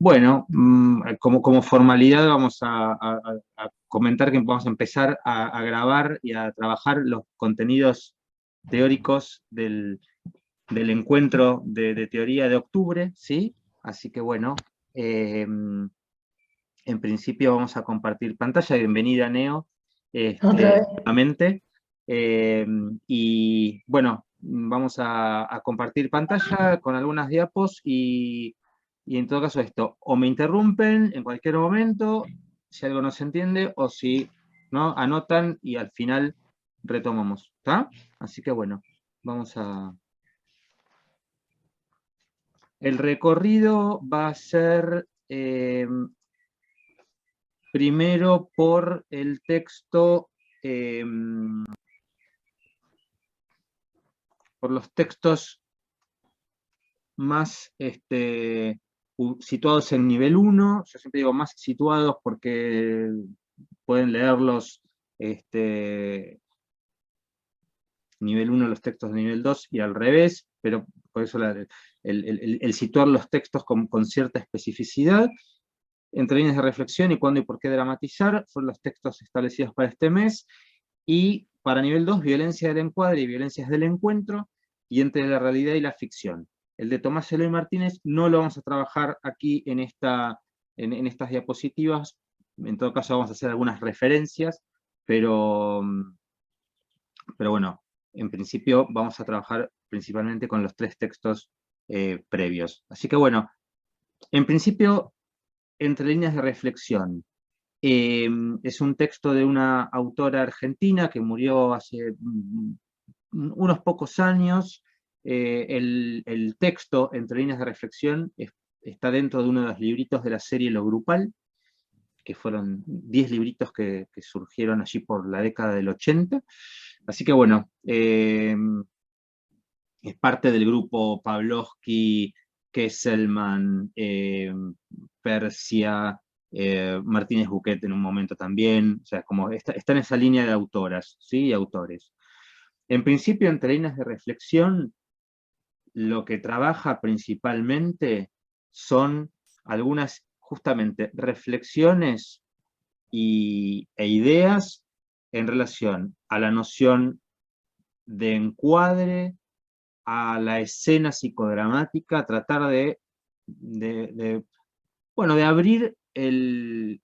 Bueno, como formalidad vamos a comentar que vamos a empezar a grabar y a trabajar los contenidos teóricos del encuentro de teoría de octubre, ¿sí? Así que bueno, en principio vamos a compartir pantalla. Bienvenida, Neo, Otra vez. nuevamente. Y bueno, vamos a compartir pantalla con algunas diapos y en todo caso esto, o me interrumpen en cualquier momento, si algo no se entiende, o si no, anotan y al final retomamos, ¿está? Así que bueno, vamos a... El recorrido va a ser primero por el texto, por los textos más situados en nivel 1, yo siempre digo más situados porque pueden leerlos nivel 1 los textos de nivel 2 y al revés, pero por eso el situar los textos con cierta especificidad. Entre líneas de reflexión y cuándo y por qué dramatizar, fueron los textos establecidos para este mes. Y para nivel 2, violencia del encuadre y violencias del encuentro, y entre la realidad y la ficción. El de Tomás Eloy Martínez no lo vamos a trabajar aquí en estas diapositivas, en todo caso vamos a hacer algunas referencias, pero bueno, en principio vamos a trabajar principalmente con los 3 textos previos. Así que bueno, en principio, entre líneas de reflexión, es un texto de una autora argentina que murió hace unos pocos años. El texto, entre líneas de reflexión, está dentro de uno de los libritos de la serie Lo Grupal, que fueron 10 libritos que surgieron allí por la década del 80. Así que bueno, es parte del grupo Pavlovsky, Kesselman, Persia, Martínez Buquet en un momento también, o sea, como está en esa línea de autoras, ¿sí? Y autores. En principio, entre líneas de reflexión, lo que trabaja principalmente son algunas, justamente, reflexiones e ideas en relación a la noción de encuadre, a la escena psicodramática, tratar bueno, de abrir el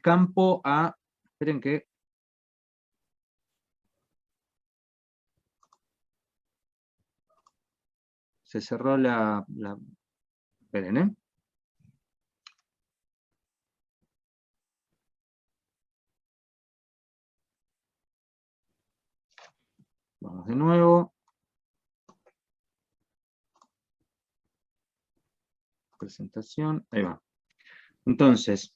campo a... Esperen que... Se cerró esperen, ¿eh? Vamos de nuevo. Presentación, ahí va. Entonces,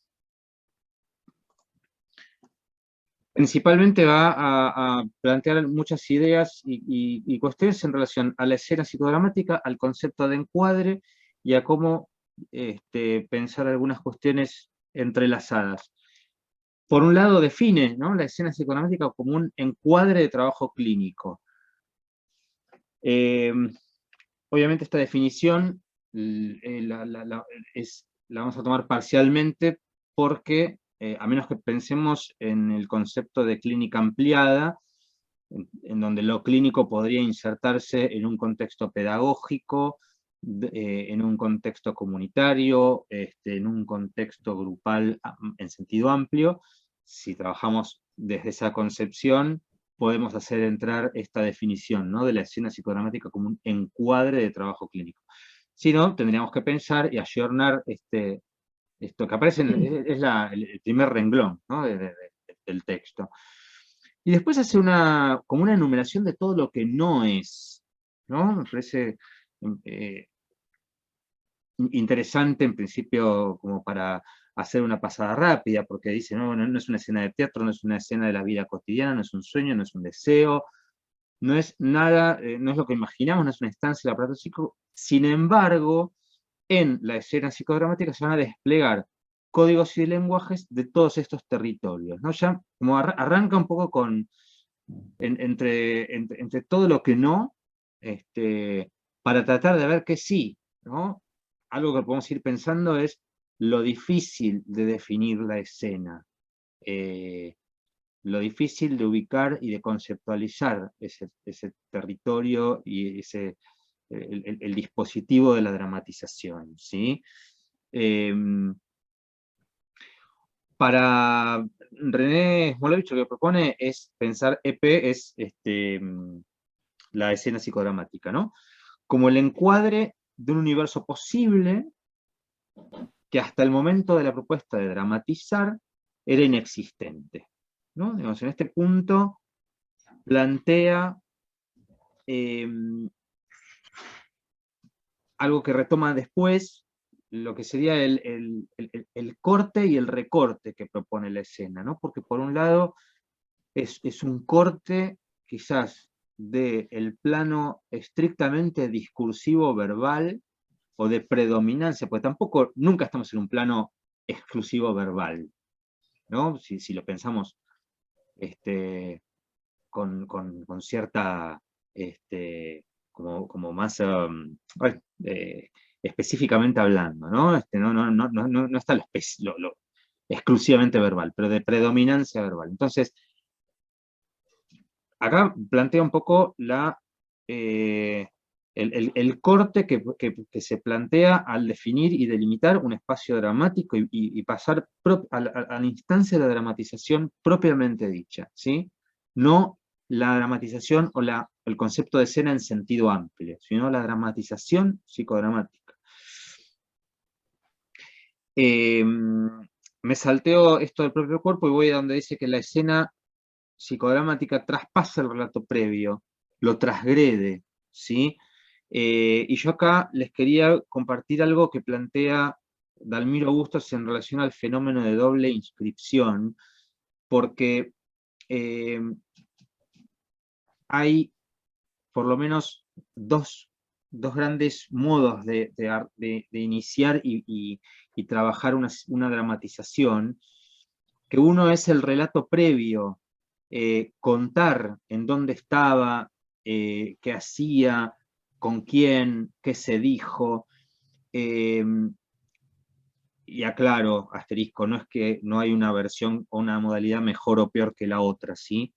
principalmente va a plantear muchas ideas y cuestiones en relación a la escena psicodramática, al concepto de encuadre y a cómo pensar algunas cuestiones entrelazadas. Por un lado define, ¿no?, la escena psicodramática como un encuadre de trabajo clínico. Obviamente esta definición la vamos a tomar parcialmente porque, a menos que pensemos en el concepto de clínica ampliada, en donde lo clínico podría insertarse en un contexto pedagógico, en un contexto comunitario, en un contexto grupal en sentido amplio. Si trabajamos desde esa concepción, podemos hacer entrar esta definición, ¿no?, de la escena psicodramática como un encuadre de trabajo clínico. Si no, tendríamos que pensar y ayornar esto que aparece, es el primer renglón, ¿no?, del texto. Y después hace como una enumeración de todo lo que no es, ¿no? Me parece interesante en principio como para hacer una pasada rápida, porque dice, no es una escena de teatro, no es una escena de la vida cotidiana, no es un sueño, no es un deseo, no es nada, no es lo que imaginamos, no es una instancia del aparato psíquico. Sin embargo, en la escena psicodramática se van a desplegar códigos y lenguajes de todos estos territorios, ¿no? Ya como arranca un poco entre todo lo que no, para tratar de ver que sí, ¿no? algo que podemos ir pensando es lo difícil de definir la escena, lo difícil de ubicar y de conceptualizar ese territorio y el dispositivo de la dramatización, ¿sí? Para René Smolovich lo que propone es pensar EP es la escena psicodramática, ¿no? Como el encuadre de un universo posible que hasta el momento de la propuesta de dramatizar era inexistente, ¿no? Digamos, en este punto plantea algo que retoma después, lo que sería el corte y el recorte que propone la escena, ¿no? Porque por un lado es un corte quizás del plano estrictamente discursivo verbal o de predominancia, porque tampoco, nunca estamos en un plano exclusivo verbal, ¿no? Si lo pensamos con cierta, como más específicamente hablando, ¿no? No está lo exclusivamente verbal, pero de predominancia verbal. Entonces, acá plantea un poco el corte que se plantea al definir y delimitar un espacio dramático y pasar a la instancia de la dramatización propiamente dicha, ¿sí? No la dramatización o el concepto de escena en sentido amplio, sino la dramatización psicodramática. Me salteo esto del propio cuerpo y voy a donde dice que la escena psicodramática traspasa el relato previo, lo transgrede, ¿sí? Y yo acá les quería compartir algo que plantea Dalmiro Bustos en relación al fenómeno de doble inscripción, porque hay por lo menos dos grandes modos de iniciar y trabajar una dramatización, que uno es el relato previo, contar en dónde estaba, qué hacía, con quién, qué se dijo, y aclaro, asterisco, no es que no hay una versión o una modalidad mejor o peor que la otra, ¿sí?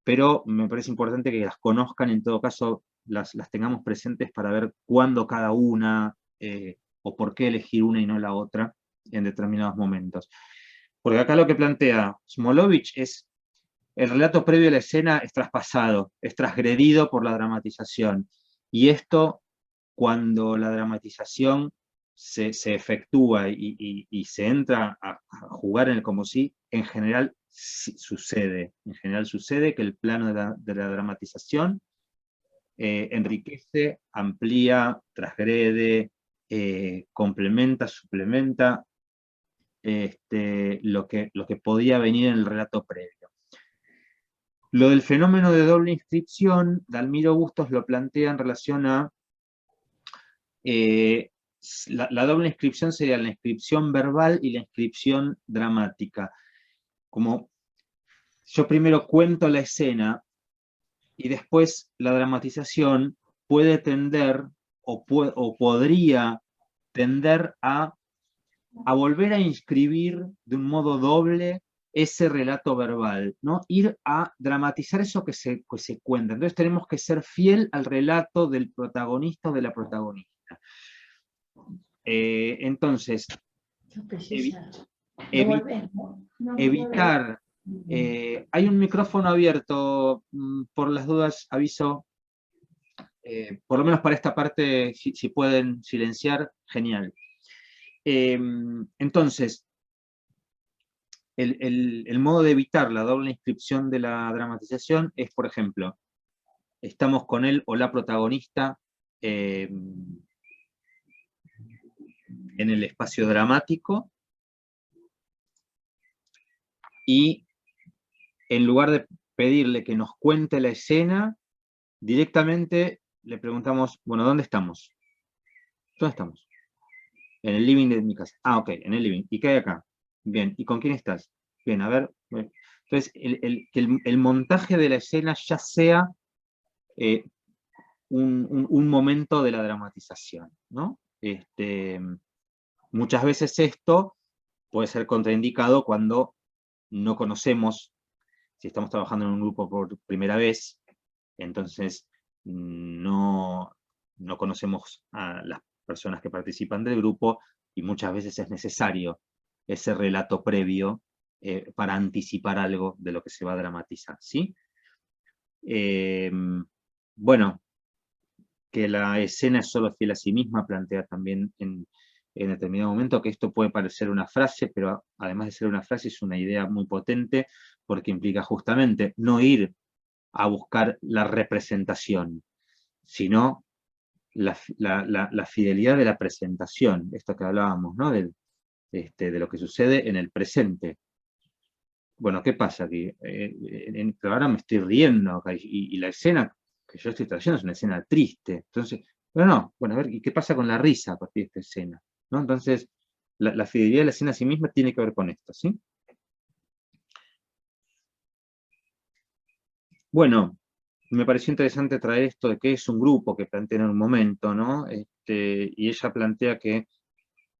Pero me parece importante que las conozcan, en todo caso las tengamos presentes para ver cuándo cada una, o por qué elegir una y no la otra en determinados momentos. Porque acá lo que plantea Smolovich es el relato previo a la escena es traspasado, es transgredido por la dramatización. Y esto, cuando la dramatización se efectúa y se entra a jugar en el como si, en general sucede. En general sucede que el plano de la dramatización enriquece, amplía, transgrede, complementa, suplementa lo que podía venir en el relato previo. Lo del fenómeno de doble inscripción, Dalmiro Bustos lo plantea en relación a la doble inscripción sería la inscripción verbal y la inscripción dramática. Como yo primero cuento la escena y después la dramatización puede tender o podría tender a volver a inscribir de un modo doble ese relato verbal, ¿no? Ir a dramatizar eso que se cuenta. Entonces tenemos que ser fiel al relato del protagonista o de la protagonista. Entonces, evitar... hay un micrófono abierto, por las dudas aviso, por lo menos para esta parte, si pueden silenciar, genial. Entonces, el modo de evitar la doble inscripción de la dramatización es, por ejemplo, estamos con él o la protagonista en el espacio dramático y en lugar de pedirle que nos cuente la escena, directamente le preguntamos, bueno, ¿dónde estamos? ¿Dónde estamos? En el living de mi casa. Ah, ok, en el living. ¿Y qué hay acá? Bien, ¿y con quién estás? Bien, a ver. Bien. Entonces, el montaje de la escena ya sea un momento de la dramatización, ¿no? Muchas veces esto puede ser contraindicado cuando no conocemos, si estamos trabajando en un grupo por primera vez, entonces no conocemos a las personas que participan del grupo y muchas veces es necesario ese relato previo para anticipar algo de lo que se va a dramatizar, ¿sí? Bueno, que la escena es solo fiel a sí misma, plantea también en determinado momento que esto puede parecer una frase, pero además de ser una frase es una idea muy potente porque implica justamente no ir a buscar la representación, sino la fidelidad de la presentación, esto que hablábamos, ¿no? De lo que sucede en el presente. Bueno, ¿qué pasa aquí? Ahora me estoy riendo acá, y la escena que yo estoy trayendo es una escena triste. Entonces, bueno, a ver, ¿y qué pasa con la risa a partir de esta escena? ¿No? Entonces, la fidelidad de la escena a sí misma tiene que ver con esto, ¿sí? Bueno, me pareció interesante traer esto de que es un grupo que plantea en un momento, ¿no? Y ella plantea que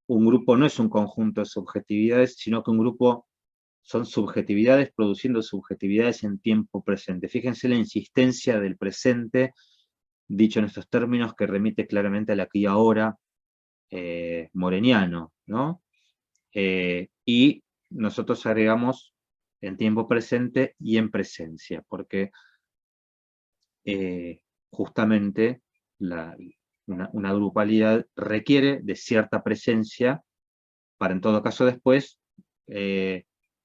un grupo no es un conjunto de subjetividades, sino que un grupo son subjetividades produciendo subjetividades en tiempo presente. Fíjense la insistencia del presente, dicho en estos términos, que remite claramente al aquí y ahora moreniano, ¿no? Y nosotros agregamos en tiempo presente y en presencia, porque justamente una grupalidad requiere de cierta presencia para en todo caso después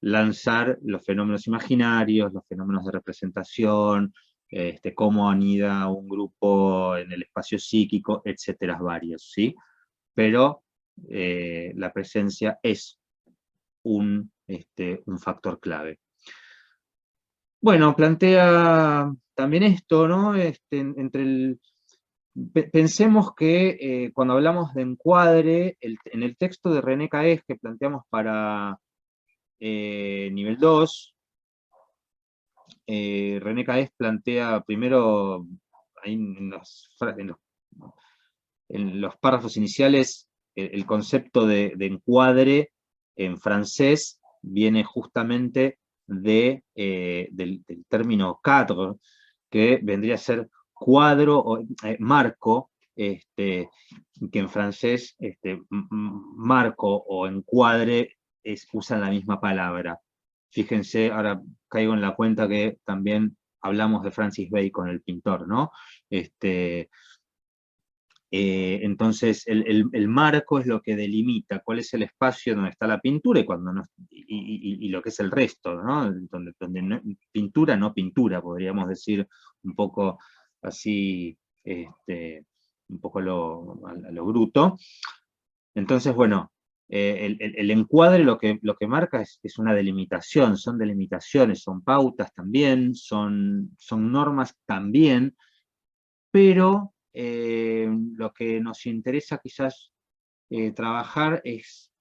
lanzar los fenómenos imaginarios, los fenómenos de representación, cómo anida un grupo en el espacio psíquico, etcétera, varios, ¿sí? Pero la presencia es un factor clave. Bueno, plantea también esto, ¿no? Pensemos que cuando hablamos de encuadre, en el texto de René Caes que planteamos para nivel 2, René Caes plantea primero, ahí en los párrafos iniciales, el concepto de encuadre en francés viene justamente del término cadre, que vendría a ser cuadro o marco, que en francés marco o encuadre usan la misma palabra. Fíjense, ahora caigo en la cuenta que también hablamos de Francis Bacon, el pintor, ¿no? Entonces, el marco es lo que delimita cuál es el espacio donde está la pintura y, cuando no, y lo que es el resto, ¿no? Donde pintura, no pintura, podríamos decir un poco así, un poco a lo bruto. Entonces, bueno, el encuadre lo que marca es una delimitación, son delimitaciones, son pautas también, son normas también, pero lo que nos interesa quizás trabajar es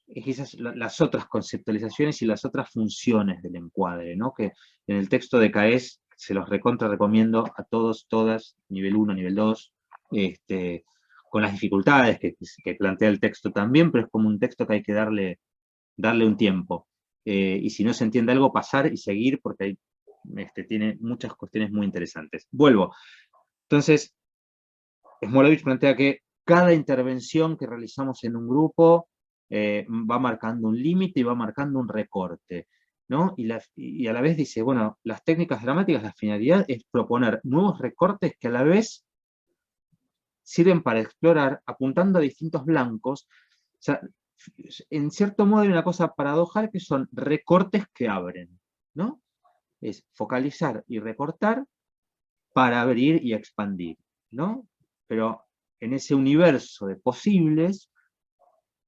quizás las otras conceptualizaciones y las otras funciones del encuadre, ¿no? Que en el texto de Caes se los recontra recomiendo a todos, todas, nivel 1, nivel 2, con las dificultades que plantea el texto también, pero es como un texto que hay que darle un tiempo. Y si no se entiende algo, pasar y seguir, porque tiene muchas cuestiones muy interesantes. Vuelvo. Entonces, Smolovich plantea que cada intervención que realizamos en un grupo va marcando un límite y va marcando un recorte, ¿no? Y a la vez dice, bueno, las técnicas dramáticas, la finalidad es proponer nuevos recortes que a la vez sirven para explorar, apuntando a distintos blancos. O sea, en cierto modo hay una cosa paradojal que son recortes que abren, ¿no? Es focalizar y recortar para abrir y expandir, ¿no? Pero en ese universo de posibles,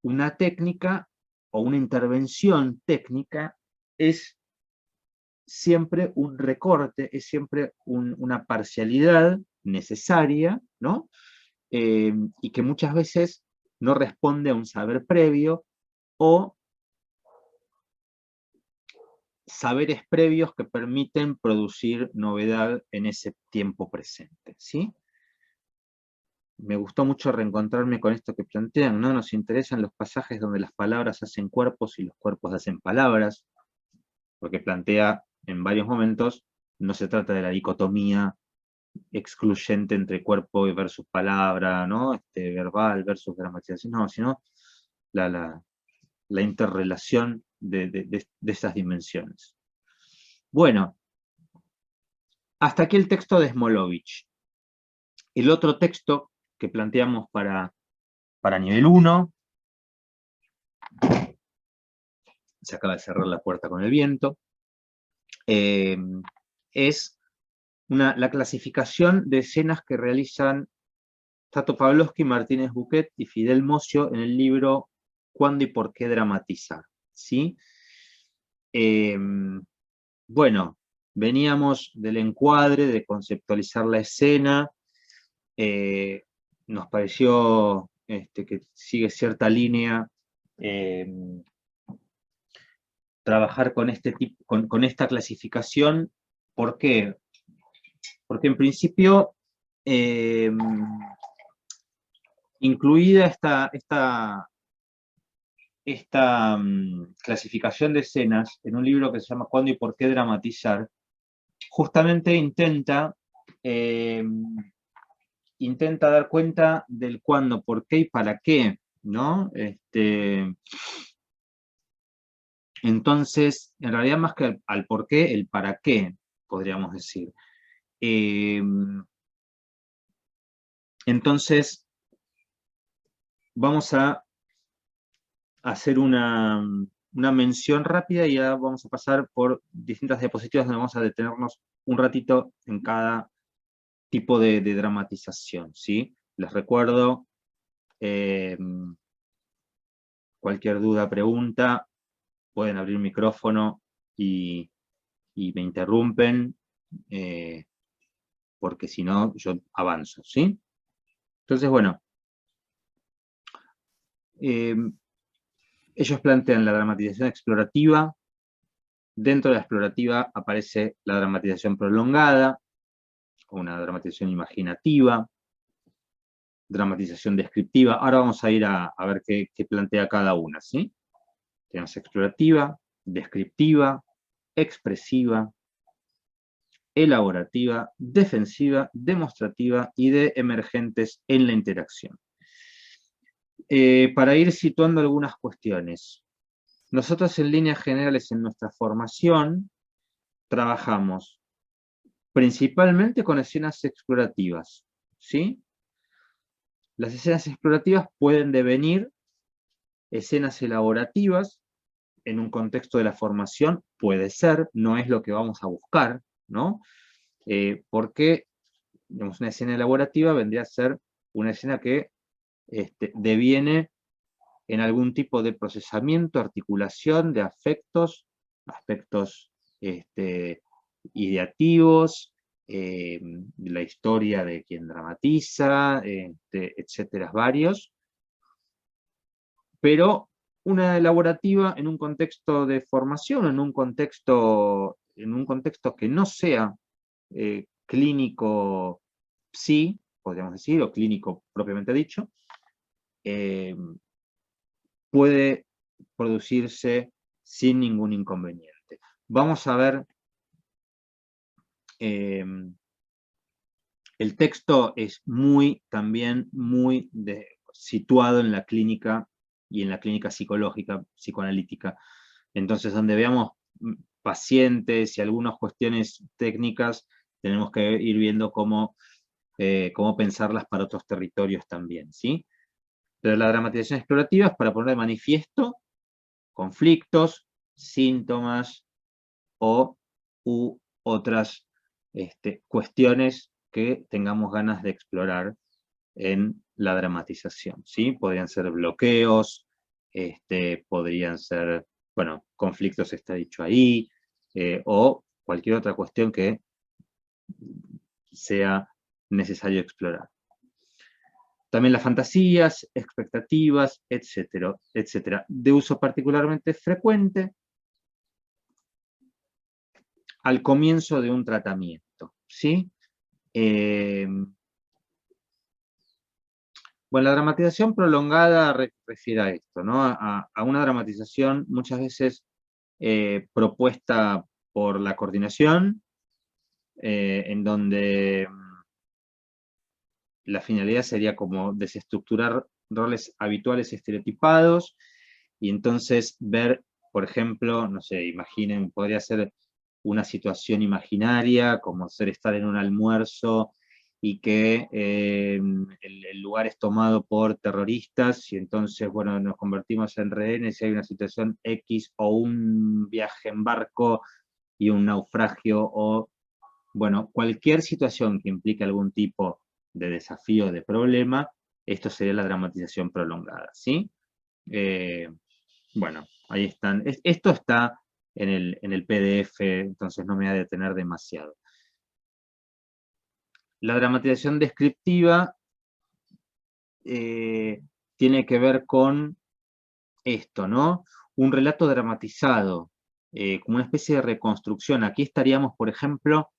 una técnica o una intervención técnica es siempre un recorte, es siempre una parcialidad necesaria, ¿no? Y que muchas veces no responde a un saber previo o saberes previos que permiten producir novedad en ese tiempo presente, ¿sí? me gustó mucho reencontrarme con esto que plantean, ¿no? Nos interesan los pasajes donde las palabras hacen cuerpos y los cuerpos hacen palabras, porque plantea en varios momentos, no se trata de la dicotomía excluyente entre cuerpo versus palabra, ¿no? Verbal versus gramatización, no, sino la interrelación de esas dimensiones. Bueno, hasta aquí el texto de Smolovich. El otro texto que planteamos para nivel 1, se acaba de cerrar la puerta con el viento, es la clasificación de escenas que realizan Tato Pavlovsky, Martínez Buquet y Fidel Mocio en el libro ¿Cuándo y por qué dramatizar? ¿Sí? Bueno, veníamos del encuadre, de conceptualizar la escena, nos pareció que sigue cierta línea trabajar con, con esta clasificación. ¿Por qué? Porque en principio, incluida esta clasificación de escenas en un libro que se llama ¿Cuándo y por qué dramatizar?, justamente intenta dar cuenta del cuándo, por qué y para qué, ¿no? Entonces, en realidad más que al por qué, el para qué, podríamos decir. Entonces, vamos a hacer una mención rápida y ya vamos a pasar por distintas diapositivas donde vamos a detenernos un ratito en cada tipo de dramatización, ¿sí? Les recuerdo, cualquier duda, pregunta, pueden abrir micrófono y me interrumpen, porque si no, yo avanzo, ¿sí? Entonces, bueno, ellos plantean la dramatización explorativa. Dentro de la explorativa aparece la dramatización prolongada, o una dramatización imaginativa, dramatización descriptiva. Ahora vamos a ir a ver qué plantea cada una, ¿sí? Tenemos explorativa, descriptiva, expresiva, elaborativa, defensiva, demostrativa y de emergentes en la interacción. Para ir situando algunas cuestiones. Nosotros en líneas generales en nuestra formación trabajamos principalmente con escenas explorativas, ¿sí? Las escenas explorativas pueden devenir escenas elaborativas en un contexto de la formación, puede ser, no es lo que vamos a buscar, ¿no? Porque, digamos, una escena elaborativa vendría a ser una escena que deviene en algún tipo de procesamiento, articulación de afectos, aspectos ideativos, la historia de quien dramatiza, etcétera, varios. Pero una elaborativa en un contexto de formación, en un contexto que no sea clínico psi, podríamos decir, o clínico propiamente dicho, puede producirse sin ningún inconveniente. Vamos a ver, el texto es también muy situado en la clínica y en la clínica psicológica, psicoanalítica. Entonces, donde veamos pacientes y algunas cuestiones técnicas, tenemos que ir viendo cómo pensarlas para otros territorios también, ¿sí? Pero la dramatización explorativa es para poner de manifiesto conflictos, síntomas u otras cuestiones que tengamos ganas de explorar en la dramatización, ¿sí? Podrían ser bloqueos, podrían ser, bueno, conflictos está dicho ahí, o cualquier otra cuestión que sea necesario explorar. También las fantasías, expectativas, etcétera, etcétera. De uso particularmente frecuente al comienzo de un tratamiento, ¿sí? Bueno, la dramatización prolongada refiere a esto, ¿no? A una dramatización muchas veces propuesta por la coordinación, en donde la finalidad sería como desestructurar roles habituales estereotipados, y entonces ver, por ejemplo, no sé, imaginen, podría ser una situación imaginaria, como ser estar en un almuerzo y que el lugar es tomado por terroristas, y entonces, bueno, nos convertimos en rehenes y hay una situación X, o un viaje en barco y un naufragio, o, bueno, cualquier situación que implique algún tipo de desafío, de problema, esto sería la dramatización prolongada, ¿sí? Bueno, ahí están. Esto está en el PDF, entonces no me voy a detener demasiado. La dramatización descriptiva tiene que ver con esto, ¿no? Un relato dramatizado, como una especie de reconstrucción. Aquí estaríamos, por ejemplo,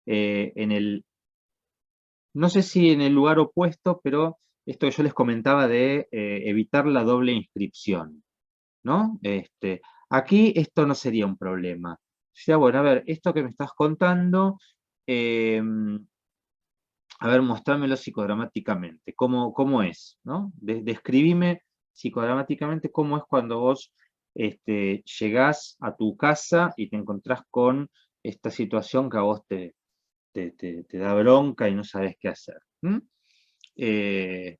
en el, no sé si en el lugar opuesto, pero esto que yo les comentaba de evitar la doble inscripción, ¿no? Aquí esto no sería un problema. Sería, bueno, a ver, esto que me estás contando, eh, a ver, mostrámelo psicodramáticamente, cómo es, ¿no? Describime psicodramáticamente cómo es cuando vos llegás a tu casa y te encontrás con esta situación que a vos te da bronca y no sabes qué hacer. Eh,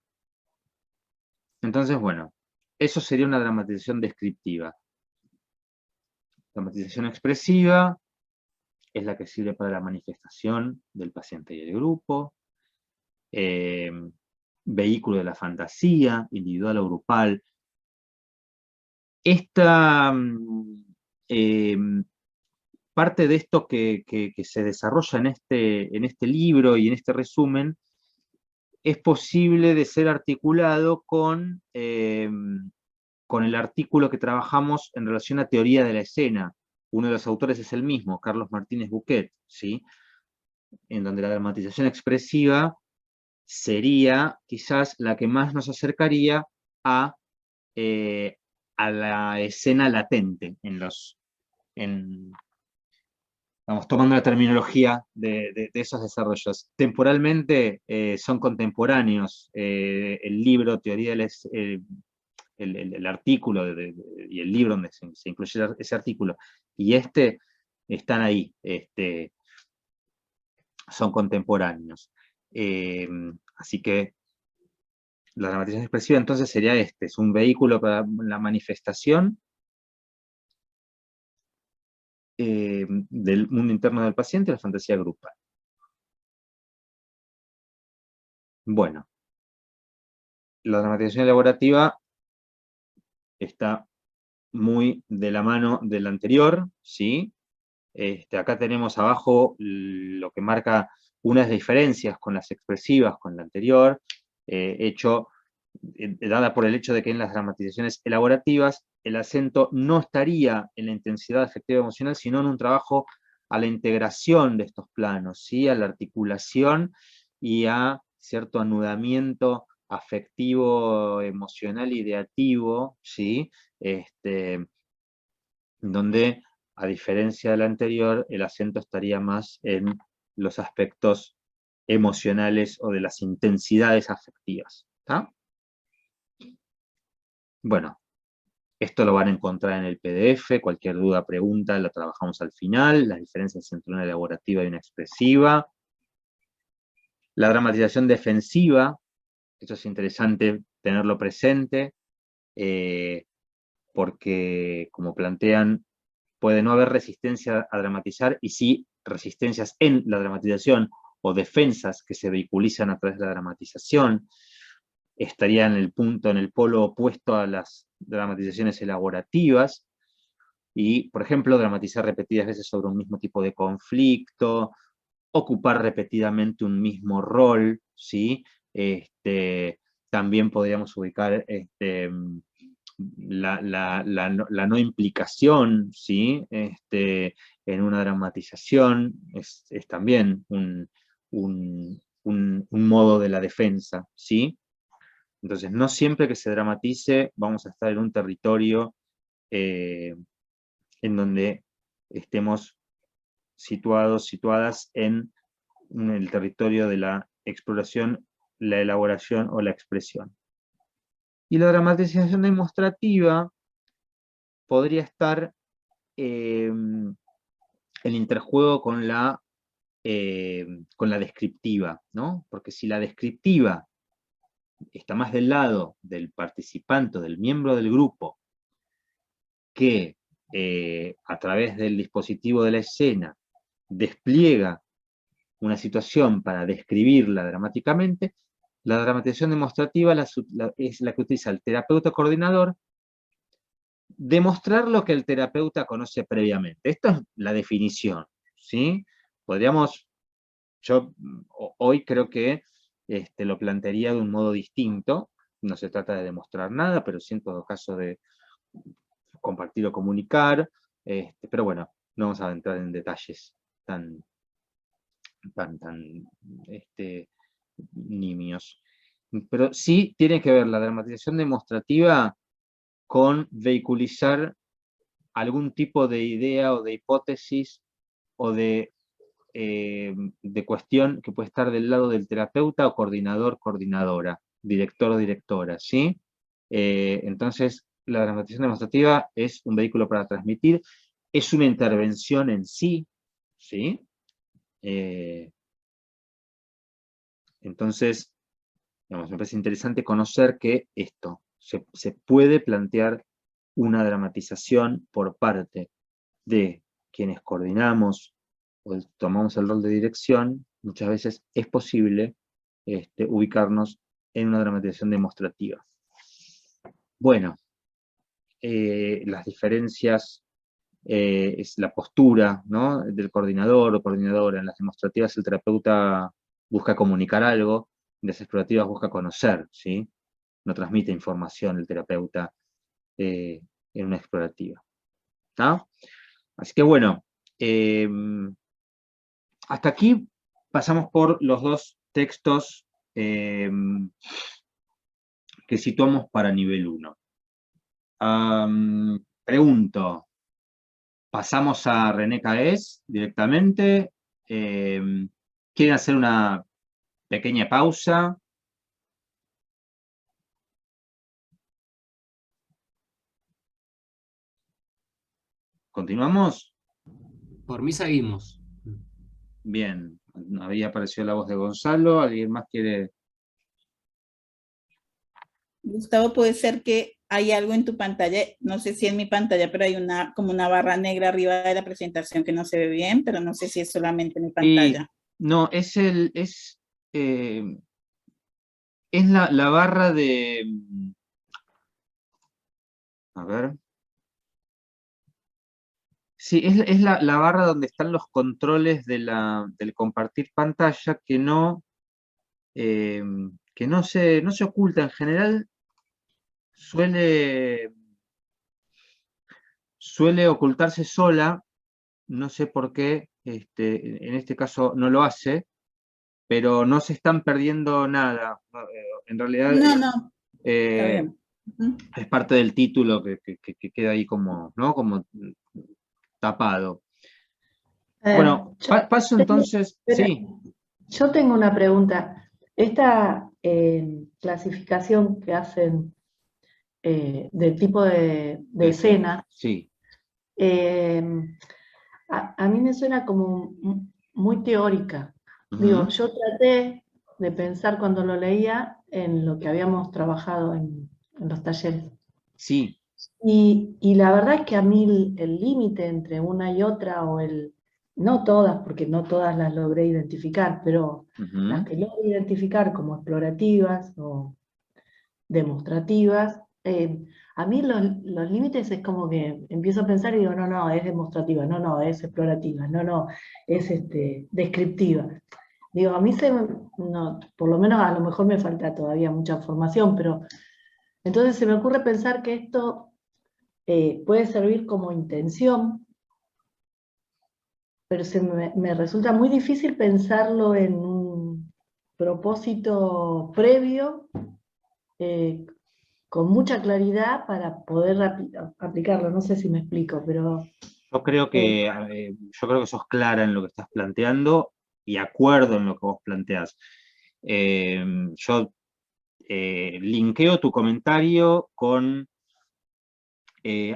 entonces, bueno, eso sería una dramatización descriptiva. Dramatización expresiva es la que sirve para la manifestación del paciente y el grupo. Vehículo de la fantasía, individual o grupal. Esta eh, parte de esto que se desarrolla en este libro y en este resumen es posible de ser articulado con el artículo que trabajamos en relación a teoría de la escena. Uno de los autores es el mismo, Carlos Martínez Buquet, ¿sí? En donde la dramatización expresiva sería quizás la que más nos acercaría a, eh, a la escena latente vamos, tomando la terminología de esos desarrollos. Temporalmente son contemporáneos. El libro, teoría del el artículo y el libro donde se incluye ese artículo y están ahí, son contemporáneos. Así que la dramatización expresiva entonces sería es un vehículo para la manifestación del mundo interno del paciente y la fantasía grupal. Bueno, la dramatización elaborativa está muy de la mano del anterior, ¿sí? Acá tenemos abajo lo que marca unas diferencias con las expresivas, con la anterior, dada por el hecho de que en las dramatizaciones elaborativas el acento no estaría en la intensidad afectiva emocional, sino en un trabajo a la integración de estos planos, ¿sí? A la articulación y a cierto anudamiento afectivo, emocional, ideativo, ¿sí? Donde, a diferencia del anterior, el acento estaría más en los aspectos emocionales o de las intensidades afectivas. ¿Está? Bueno, esto lo van a encontrar en el PDF, cualquier duda, pregunta, la trabajamos al final, las diferencias entre una elaborativa y una expresiva. La dramatización defensiva, esto es interesante tenerlo presente, porque, como plantean, puede no haber resistencia a dramatizar, y sí resistencias en la dramatización o defensas que se vehiculizan a través de la dramatización. Estaría en el punto, en el polo opuesto a las dramatizaciones elaborativas, y, por ejemplo, dramatizar repetidas veces sobre un mismo tipo de conflicto, ocupar repetidamente un mismo rol, ¿sí? También podríamos ubicar la no implicación, ¿sí? En una dramatización es también un modo de la defensa, ¿sí? Entonces, no siempre que se dramatice vamos a estar en un territorio en donde estemos situadas en el territorio de la exploración, la elaboración o la expresión. Y la dramatización demostrativa podría estar en interjuego con la descriptiva, ¿no? Porque si la descriptiva está más del lado del participante, del miembro del grupo, que a través del dispositivo de la escena despliega una situación para describirla dramáticamente, la dramatización demostrativa es la que utiliza el terapeuta coordinador, demostrar lo que el terapeuta conoce previamente. Esta es la definición, ¿sí? Yo hoy creo que lo plantearía de un modo distinto, no se trata de demostrar nada, pero sí en todo caso de compartir o comunicar, pero bueno, no vamos a entrar en detalles tan nimios. Pero sí tiene que ver la dramatización demostrativa con vehiculizar algún tipo de idea o de hipótesis o de cuestión que puede estar del lado del terapeuta o coordinador, coordinadora, director o directora, ¿sí? Entonces, la dramatización demostrativa es un vehículo para transmitir, es una intervención en sí, ¿sí? Entonces, digamos, me parece interesante conocer que esto, se puede plantear una dramatización por parte de quienes coordinamos o tomamos el rol de dirección, muchas veces es posible ubicarnos en una dramatización demostrativa. Bueno, las diferencias es la postura, ¿no?, del coordinador o coordinadora. En las demostrativas el terapeuta busca comunicar algo, en las explorativas busca conocer, ¿sí? No transmite información el terapeuta en una explorativa. ¿Tá? Así que bueno, hasta aquí pasamos por los dos textos que situamos para nivel 1. Pregunto, ¿pasamos a René Caes directamente? ¿Quieren hacer una pequeña pausa? ¿Continuamos? Por mí seguimos. Bien, había aparecido la voz de Gonzalo. ¿Alguien más quiere? Gustavo, puede ser que hay algo en tu pantalla, no sé si en mi pantalla, pero hay como una barra negra arriba de la presentación que no se ve bien, pero no sé si es solamente mi pantalla. No, es la barra de... A ver. Sí, es la barra donde están los controles del compartir pantalla que no se oculta. En general suele ocultarse sola, no sé por qué, en este caso no lo hace, pero no se están perdiendo nada. En realidad No, está bien. es parte del título que queda ahí como, ¿no?, como tapado. Bueno, paso entonces, sí. Yo tengo una pregunta. Esta clasificación que hacen del tipo de escena, sí. A mí me suena como muy teórica. Digo, yo traté de pensar cuando lo leía en lo que habíamos trabajado en los talleres. Sí. Y la verdad es que a mí el límite entre una y otra, no todas, porque no todas las logré identificar, pero las que logro identificar como explorativas o demostrativas, a mí los límites es como que empiezo a pensar y digo, no, es demostrativa, no, es explorativa, no, es descriptiva. Digo, a mí por lo menos a lo mejor me falta todavía mucha formación, pero entonces se me ocurre pensar que esto puede servir como intención, pero me resulta muy difícil pensarlo en un propósito previo con mucha claridad para poder aplicarlo. No sé si me explico, pero... Yo creo que sos clara en lo que estás planteando y acuerdo en lo que vos planteás. Yo linkeo tu comentario con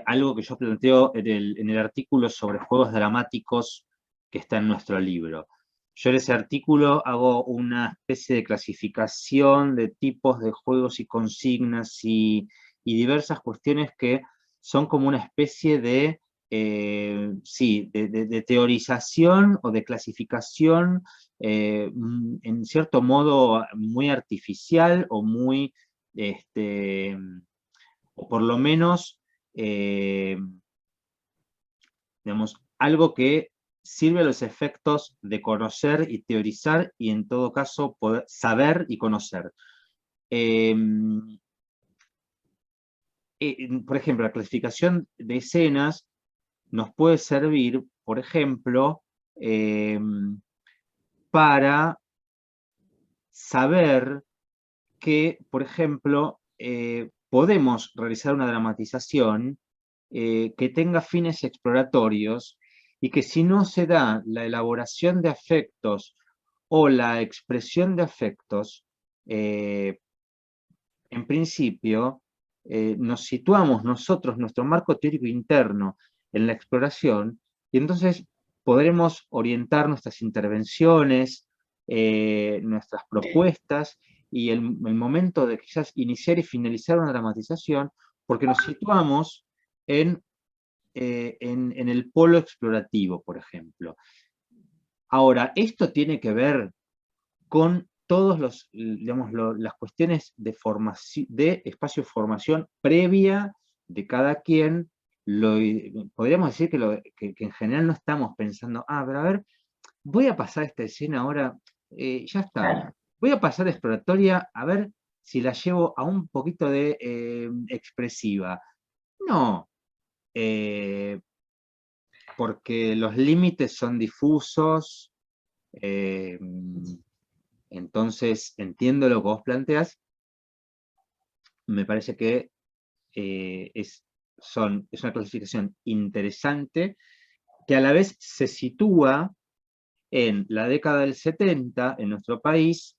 algo que yo planteo en el artículo sobre juegos dramáticos que está en nuestro libro. Yo en ese artículo hago una especie de clasificación de tipos de juegos y consignas y diversas cuestiones que son como una especie de, sí, de teorización o de clasificación en cierto modo muy artificial o muy, o por lo menos, digamos, algo que sirve a los efectos de conocer y teorizar y en todo caso poder saber y conocer. Por ejemplo, la clasificación de escenas nos puede servir, por ejemplo, para saber que, por ejemplo, podemos realizar una dramatización que tenga fines exploratorios y que si no se da la elaboración de afectos o la expresión de afectos, en principio nos situamos nosotros, nuestro marco teórico interno en la exploración, y entonces podremos orientar nuestras intervenciones, nuestras propuestas, y el momento de quizás iniciar y finalizar una dramatización, porque nos situamos en el polo explorativo, por ejemplo. Ahora, esto tiene que ver con todos los, digamos, las cuestiones de formación, de espacio de formación previa de cada quien. Podríamos decir que en general no estamos pensando, pero a ver, voy a pasar esta escena ahora, ya está. Claro. Voy a pasar de exploratoria a ver si la llevo a un poquito de expresiva. No, porque los límites son difusos, entonces entiendo lo que vos planteás, me parece que es una clasificación interesante, que a la vez se sitúa en la década del 70 en nuestro país,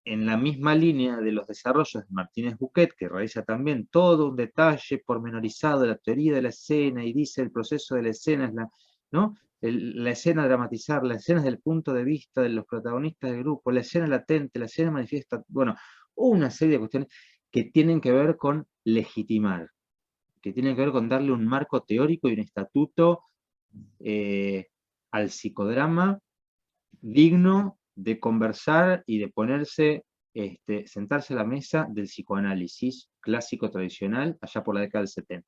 en la misma línea de los desarrollos de Martínez Buquet, que realiza también todo un detalle pormenorizado de la teoría de la escena, y dice el proceso de la escena es ¿no? La escena dramatizar, la escena desde el punto de vista de los protagonistas del grupo, la escena latente, la escena manifiesta, bueno, una serie de cuestiones que tienen que ver con legitimar, que tienen que ver con darle un marco teórico y un estatuto al psicodrama digno de conversar y de ponerse, sentarse a la mesa del psicoanálisis clásico tradicional allá por la década del 70.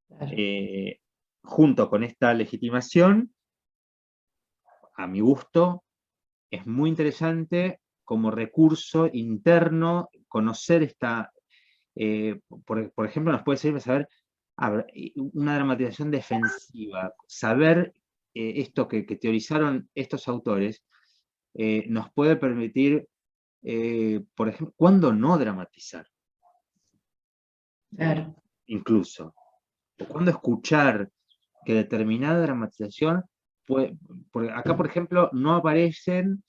Claro. Junto con esta legitimación, a mi gusto, es muy interesante como recurso interno conocer esta, por ejemplo, nos puede servir para saber una dramatización defensiva, saber esto que teorizaron estos autores, nos puede permitir, por ejemplo, cuándo no dramatizar. Claro. Incluso. O cuándo escuchar que determinada dramatización porque acá, por ejemplo, no aparecen,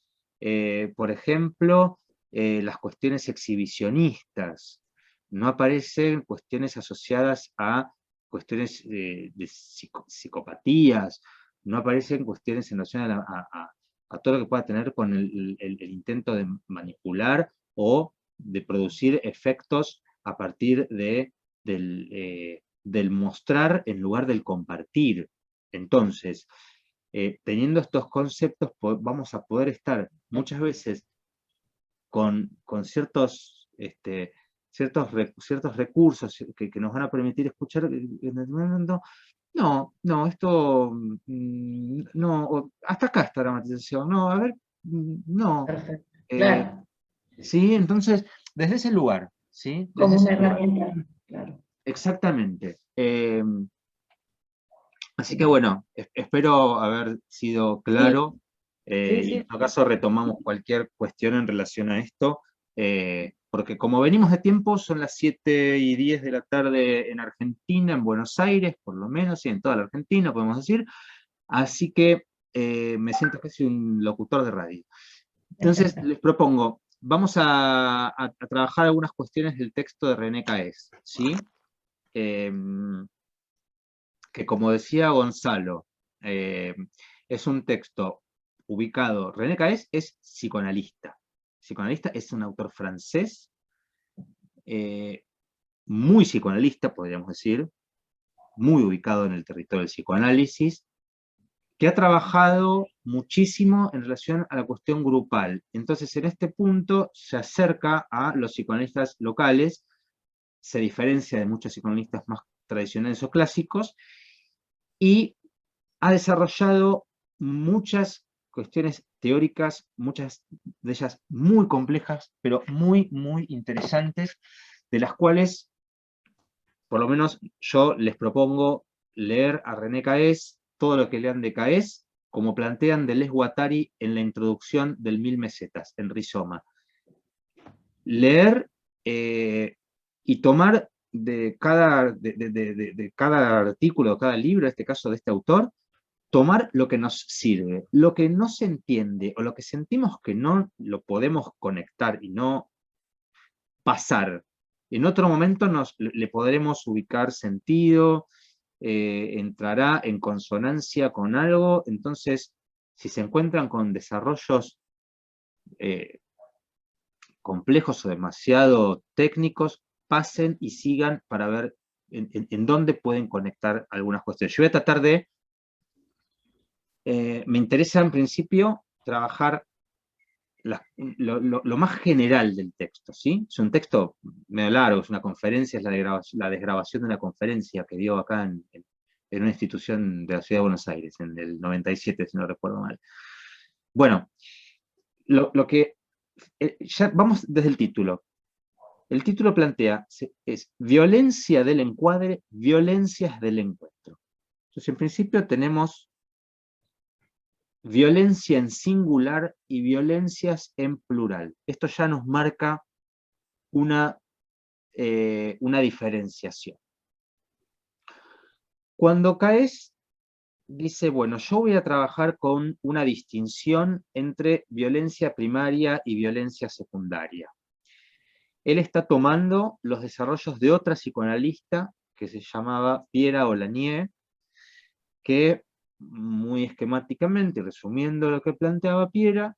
por ejemplo, las cuestiones exhibicionistas, no aparecen cuestiones asociadas a cuestiones de psicopatías, no aparecen cuestiones en relación a todo lo que pueda tener con el intento de manipular o de producir efectos a partir del mostrar en lugar del compartir. Entonces, teniendo estos conceptos, vamos a poder estar muchas veces con ciertos recursos que nos van a permitir escuchar en el momento. No, esto, no, hasta acá está la dramatización, no, a ver, no. Perfecto. Claro. Sí, entonces, desde ese lugar, ¿sí? Desde Como una ese lugar. herramienta, claro. Exactamente. Así que bueno, espero haber sido claro, Sí, y sí. en todo caso retomamos cualquier cuestión en relación a esto porque como venimos de tiempo, son las 7:10 de la tarde en Argentina, en Buenos Aires, por lo menos, y en toda la Argentina, podemos decir, así que me siento casi un locutor de radio. Entonces, les propongo, vamos a trabajar algunas cuestiones del texto de René Caes, ¿sí? Que como decía Gonzalo, es un texto ubicado. René Caes es psicoanalista. Psicoanalista, es un autor francés, muy psicoanalista, podríamos decir, muy ubicado en el territorio del psicoanálisis, que ha trabajado muchísimo en relación a la cuestión grupal. Entonces, en este punto se acerca a los psicoanalistas locales, se diferencia de muchos psicoanalistas más tradicionales o clásicos, y ha desarrollado muchas cuestiones teóricas, muchas de ellas muy complejas, pero muy, muy interesantes, de las cuales, por lo menos yo les propongo leer a René Caes, todo lo que lean de Caes, como plantean Deleuze Guattari en la introducción del 1000 mesetas, en Rizoma. Leer y tomar de cada artículo, cada libro, en este caso de este autor, tomar lo que nos sirve. Lo que no se entiende o lo que sentimos que no lo podemos conectar y no pasar, en otro momento le podremos ubicar sentido, entrará en consonancia con algo. Entonces, si se encuentran con desarrollos complejos o demasiado técnicos, pasen y sigan para ver en dónde pueden conectar algunas cuestiones. Yo voy a tratar de, me interesa en principio trabajar lo más general del texto, ¿sí? Es un texto medio largo, es una conferencia, es la desgrabación de una conferencia que dio acá en una institución de la Ciudad de Buenos Aires, en el 97, si no recuerdo mal. Bueno, lo que ya vamos desde el título. El título plantea, es violencia del encuadre, violencias del encuentro. Entonces, en principio tenemos violencia en singular y violencias en plural. Esto ya nos marca una diferenciación. Cuando Caes dice, bueno, yo voy a trabajar con una distinción entre violencia primaria y violencia secundaria. Él está tomando los desarrollos de otra psicoanalista que se llamaba Piera Olanier, que muy esquemáticamente, resumiendo lo que planteaba Piera,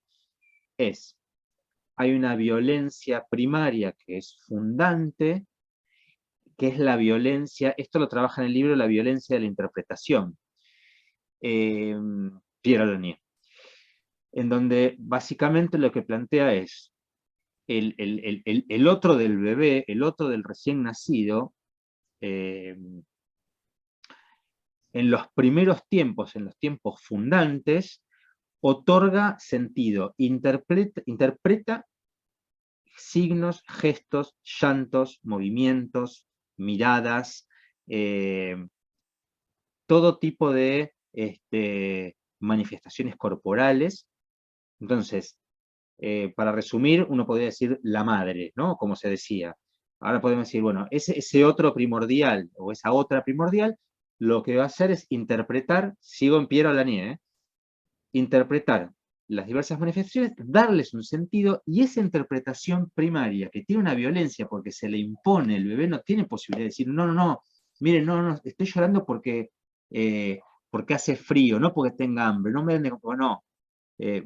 hay una violencia primaria que es fundante, que es la violencia, esto lo trabaja en el libro La violencia de la interpretación, Pierre Olanier, en donde básicamente lo que plantea es el otro del bebé, el otro del recién nacido, en los primeros tiempos, en los tiempos fundantes, otorga sentido, interpreta signos, gestos, llantos, movimientos, miradas, todo tipo de manifestaciones corporales. Entonces, para resumir, uno podría decir la madre, ¿no? Como se decía. Ahora podemos decir, bueno, ese otro primordial, o esa otra primordial, lo que va a hacer es interpretar, sigo en Pierre Olanier, interpretar las diversas manifestaciones, darles un sentido, y esa interpretación primaria, que tiene una violencia porque se le impone, el bebé no tiene posibilidad de decir, no, miren, no, estoy llorando porque hace frío, no porque tenga hambre, no me no.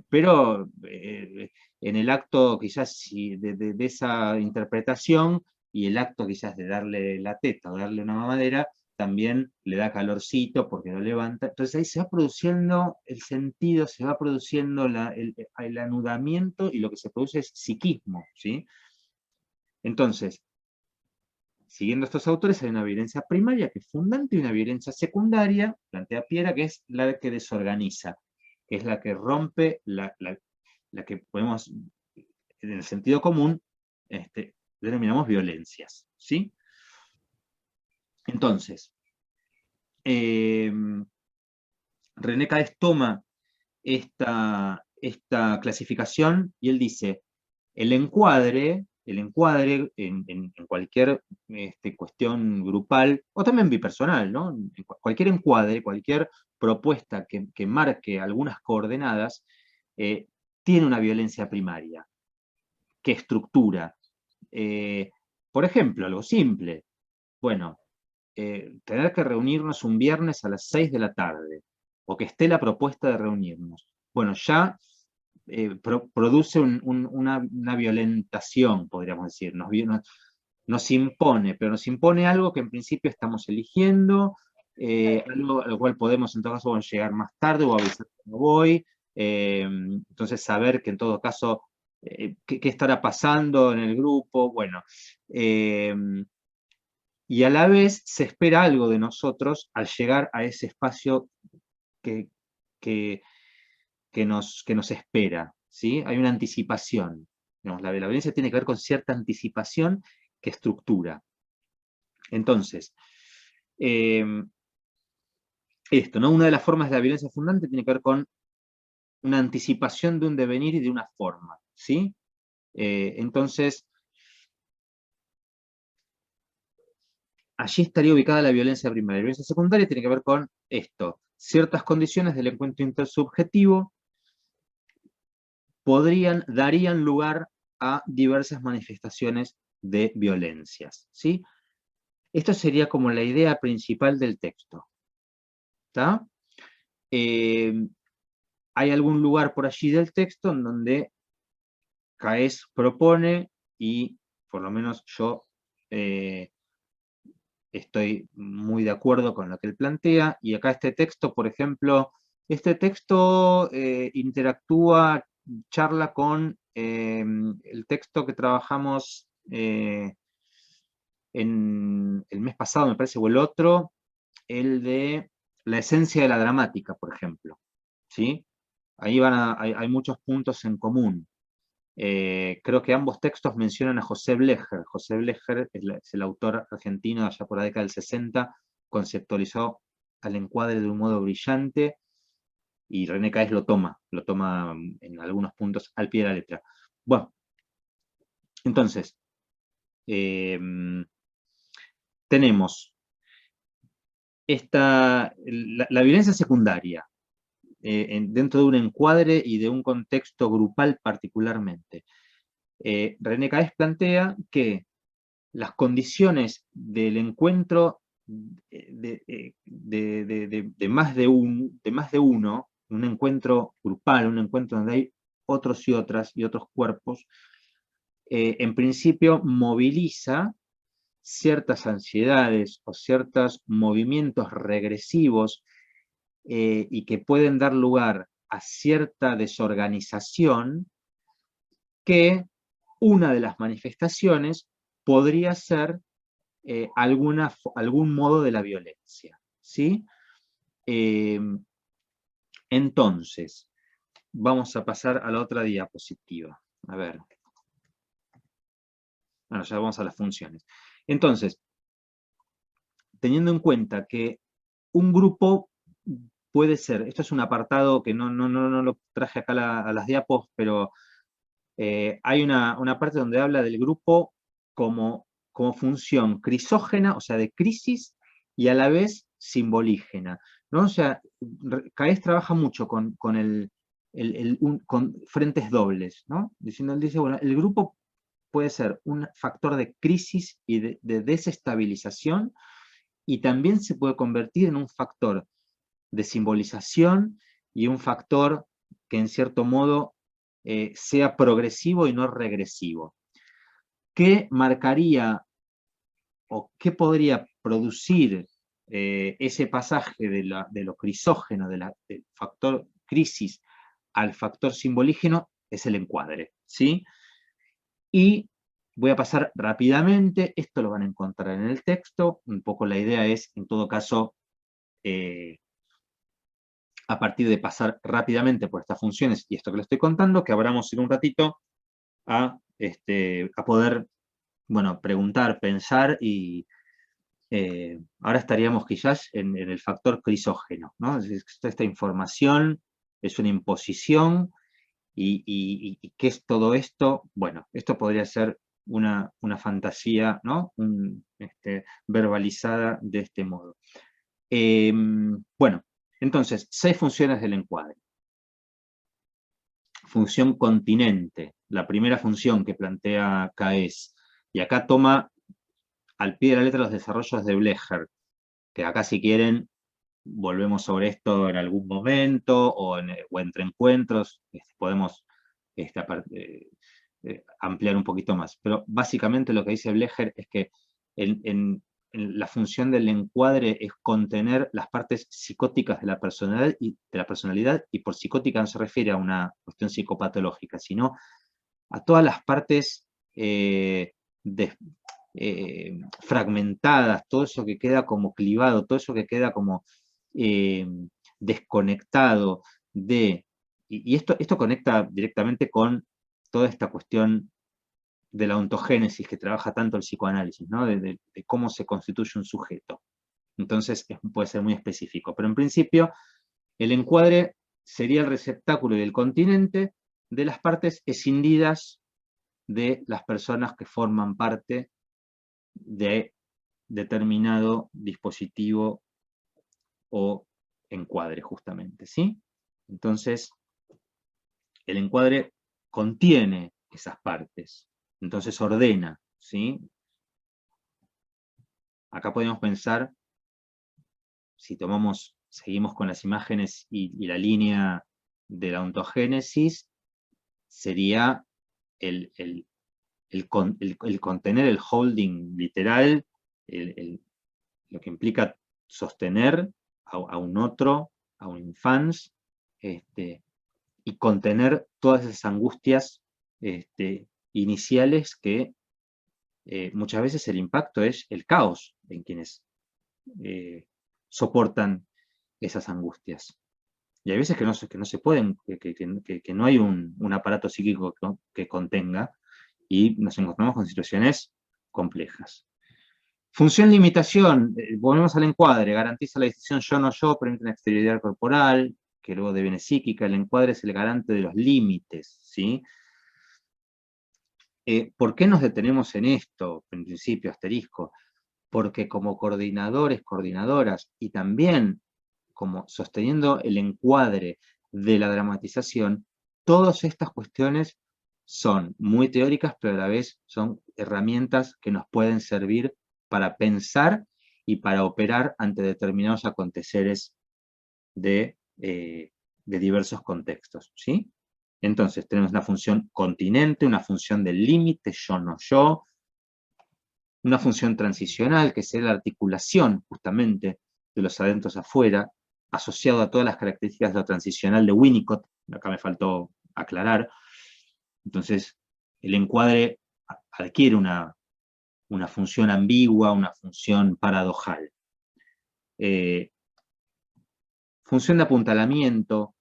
Pero en el acto quizás de esa interpretación, y el acto quizás de darle la teta o darle una mamadera, también le da calorcito porque lo levanta. Entonces ahí se va produciendo el sentido, se va produciendo el anudamiento, y lo que se produce es psiquismo, ¿sí? Entonces, siguiendo estos autores, hay una violencia primaria que es fundante y una violencia secundaria, plantea Piera, que es la que desorganiza, que es la que rompe, la que podemos, en el sentido común, denominamos violencias, ¿sí? Entonces, René Caes toma esta clasificación y él dice, el encuadre el encuadre en cualquier cuestión grupal, o también bipersonal, ¿no? Cualquier encuadre, cualquier propuesta que marque algunas coordenadas, tiene una violencia primaria, que estructura. Por ejemplo, algo simple. Bueno, tener que reunirnos un viernes a las 6 de la tarde, o que esté la propuesta de reunirnos. Bueno, ya produce una violentación, podríamos decir. Nos impone, pero nos impone algo que en principio estamos eligiendo, algo al cual podemos en todo caso bueno, llegar más tarde o avisar que no voy. Entonces saber que en todo caso, qué estará pasando en el grupo, bueno. Y a la vez se espera algo de nosotros al llegar a ese espacio que nos espera, ¿sí? Hay una anticipación. Digamos, la violencia tiene que ver con cierta anticipación que estructura. Entonces, esto, ¿no? Una de las formas de la violencia fundante tiene que ver con una anticipación de un devenir y de una forma, ¿sí? Entonces, allí estaría ubicada la violencia primaria. La violencia secundaria tiene que ver con esto, ciertas condiciones del encuentro intersubjetivo darían lugar a diversas manifestaciones de violencias, ¿sí? Esto sería como la idea principal del texto. ¿Está? Hay algún lugar por allí del texto en donde Caes propone, y por lo menos yo estoy muy de acuerdo con lo que él plantea, y acá este texto, por ejemplo, este texto interactúa, charla con el texto que trabajamos en el mes pasado, me parece, o el otro, el de la esencia de la dramática, por ejemplo, ¿sí? Ahí hay muchos puntos en común. Creo que ambos textos mencionan a José Blecher. José Blecher es el autor argentino allá por la década del 60, conceptualizó al encuadre de un modo brillante, y René Caes lo toma en algunos puntos al pie de la letra. Bueno, entonces, tenemos la violencia secundaria, dentro de un encuadre y de un contexto grupal particularmente. René Caes plantea que las condiciones del encuentro de más de uno, un encuentro grupal, un encuentro donde hay otros y otras y otros cuerpos, en principio moviliza ciertas ansiedades o ciertos movimientos regresivos y que pueden dar lugar a cierta desorganización, que una de las manifestaciones podría ser algún modo de la violencia, ¿sí? Entonces, vamos a pasar a la otra diapositiva. A ver. Bueno, ya vamos a las funciones. Entonces, teniendo en cuenta que un grupo puede ser, esto es un apartado que no lo traje acá a las diapos, pero hay una parte donde habla del grupo como función crisógena, o sea, de crisis, y a la vez simbolígena, ¿no? O sea, Caes trabaja mucho con frentes dobles, ¿no? Dice, bueno, el grupo puede ser un factor de crisis y de desestabilización, y también se puede convertir en un factor de simbolización y un factor que en cierto modo sea progresivo y no regresivo. ¿Qué marcaría o qué podría producir ese pasaje de lo crisógeno, del factor crisis al factor simbolígeno? Es el encuadre, ¿sí? Y voy a pasar rápidamente, esto lo van a encontrar en el texto, un poco la idea es, en todo caso, a partir de pasar rápidamente por estas funciones y esto que les estoy contando, que abramos en un ratito a poder, bueno, preguntar, pensar, y ahora estaríamos quizás en el factor crisógeno, ¿no? Esta información es una imposición, y ¿qué es todo esto? Bueno, esto podría ser una fantasía, ¿no? Verbalizada de este modo. Bueno, entonces, 6 funciones del encuadre. Función continente, la primera función que plantea Caes, y acá toma al pie de la letra los desarrollos de Blecher, que acá si quieren volvemos sobre esto en algún momento, o entre encuentros, podemos ampliar un poquito más. Pero básicamente lo que dice Blecher es que en la función del encuadre es contener las partes psicóticas de la personalidad, y por psicótica no se refiere a una cuestión psicopatológica, sino a todas las partes fragmentadas, todo eso que queda como clivado, todo eso que queda como desconectado de... Y esto conecta directamente con toda esta cuestión de la ontogénesis que trabaja tanto el psicoanálisis, ¿no? de cómo se constituye un sujeto. Entonces puede ser muy específico, pero en principio el encuadre sería el receptáculo y el continente de las partes escindidas de las personas que forman parte de determinado dispositivo o encuadre, justamente, ¿sí? Entonces, el encuadre contiene esas partes, entonces ordena, ¿sí? Acá podemos pensar, si seguimos con las imágenes y la línea de la ontogénesis, sería el contener, el holding literal, lo que implica sostener a un otro, a un infans, y contener todas esas angustias iniciales que muchas veces el impacto es el caos en quienes soportan esas angustias. Y hay veces que no se pueden, que no hay un aparato psíquico que contenga, y nos encontramos con situaciones complejas. Función limitación, volvemos al encuadre, garantiza la distinción yo no yo, permite una exterioridad corporal, que luego deviene psíquica. El encuadre es el garante de los límites, ¿sí? ¿Por qué nos detenemos en esto? En principio, asterisco, porque como coordinadores, coordinadoras, y también como sosteniendo el encuadre de la dramatización, todas estas cuestiones son muy teóricas, pero a la vez son herramientas que nos pueden servir para pensar y para operar ante determinados aconteceres de diversos contextos, ¿sí? Entonces tenemos una función continente, una función del límite, yo no yo, una función transicional, que sería la articulación justamente de los adentros afuera, asociado a todas las características de lo transicional de Winnicott, acá me faltó aclarar. Entonces, el encuadre adquiere una función ambigua, una función paradojal. Función de apuntalamiento,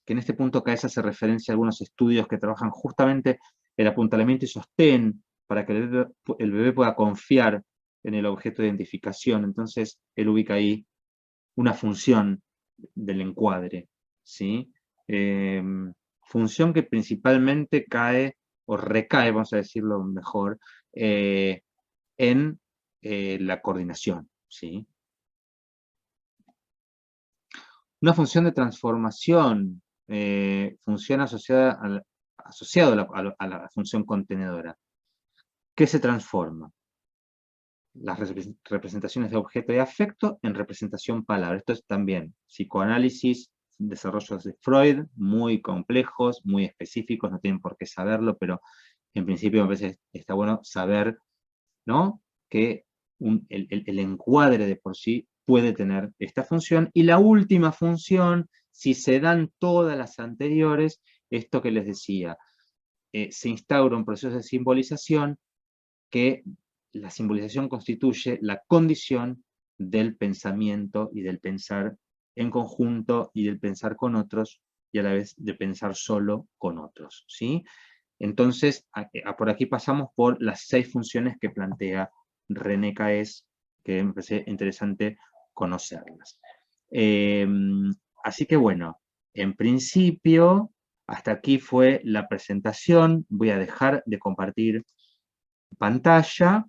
que en este punto Caes hace referencia a algunos estudios que trabajan justamente el apuntalamiento y sostén, para que el bebé pueda confiar en el objeto de identificación. Entonces, él ubica ahí una función del encuadre, ¿sí? Función que principalmente cae, o recae, vamos a decirlo mejor, en la coordinación, ¿sí? Una función de transformación, función asociada a la función contenedora. ¿Qué se transforma? Las representaciones de objeto y afecto en representación palabra. Esto es también psicoanálisis, desarrollos de Freud, muy complejos, muy específicos, no tienen por qué saberlo, pero en principio a veces está bueno saber, ¿no?, que el encuadre de por sí puede tener esta función. Y la última función, si se dan todas las anteriores, esto que les decía, se instaura un proceso de simbolización, que la simbolización constituye la condición del pensamiento y del pensar en conjunto y del pensar con otros, y a la vez de pensar solo con otros, ¿sí? Entonces, por aquí pasamos por las 6 funciones que plantea René Caes, que me parece interesante conocerlas. Así que bueno, en principio, hasta aquí fue la presentación. Voy a dejar de compartir pantalla,